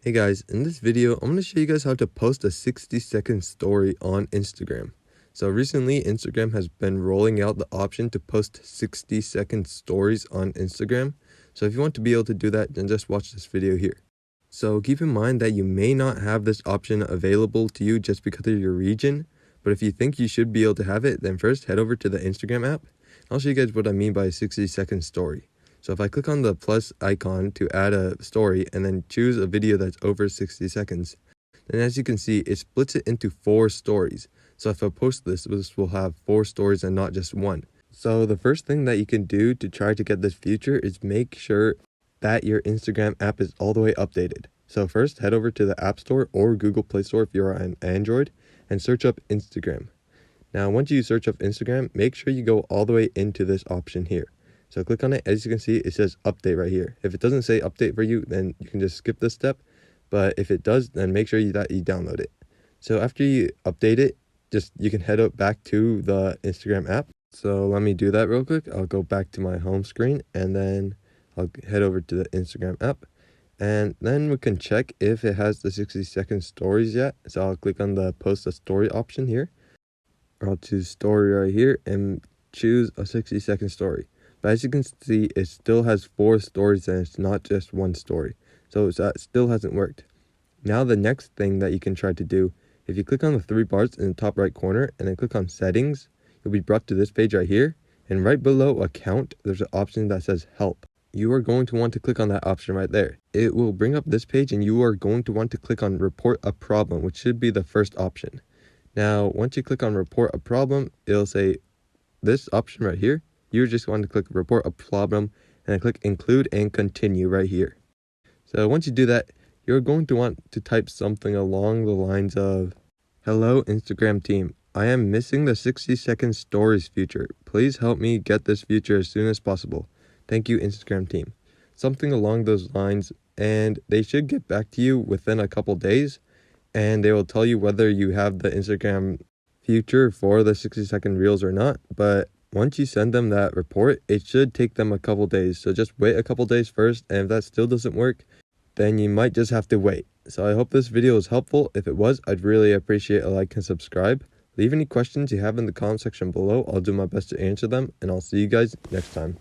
Hey guys, in this video, I'm going to show you guys how to post a 60-second story on Instagram. So recently, Instagram has been rolling out the option to post 60-second stories on Instagram. So if you want to be able to do that, then just watch this video here. So keep in mind that you may not have this option available to you just because of your region. But if you think you should be able to have it, then first head over to the Instagram app. I'll show you guys what I mean by a 60-second story. So if I click on the plus icon to add a story and then choose a video that's over 60 seconds, then as you can see, it splits it into 4 stories. So if I post this will have 4 stories and not just one. So the first thing that you can do to try to get this feature is make sure that your Instagram app is all the way updated. So first, head over to the App Store or Google Play Store if you're on Android and search up Instagram. Now, once you search up Instagram, make sure you go all the way into this option here. So click on it. As you can see, it says update right here. If it doesn't say update for you, then you can just skip this step. But if it does, then make sure that you download it. So after you update it, you can head up back to the Instagram app. So let me do that real quick. I'll go back to my home screen and then I'll head over to the Instagram app. And then we can check if it has the 60-second stories yet. So I'll click on the post a story option here. I'll choose story right here and choose a 60-second story. But as you can see, it still has 4 stories and it's not just one story. So that still hasn't worked. Now the next thing that you can try to do, if you click on the 3 bars in the top right corner and then click on settings, you'll be brought to this page right here. And right below account, there's an option that says help. You are going to want to click on that option right there. It will bring up this page and you are going to want to click on report a problem, which should be the first option. Now, once you click on report a problem, it'll say this option right here. You just want to click report a problem and then click include and continue right here. So once you do that, you're going to want to type something along the lines of, "Hello Instagram team, I am missing the 60-second stories feature. Please help me get this feature as soon as possible. Thank you Instagram team." Something along those lines, and they should get back to you within a couple days and they will tell you whether you have the Instagram feature for the 60-second reels or not. But once you send them that report, it should take them a couple days. So just wait a couple days first, and if that still doesn't work, then you might just have to wait. So I hope this video was helpful. If it was, I'd really appreciate a like and subscribe. Leave any questions you have in the comment section below. I'll do my best to answer them, and I'll see you guys next time.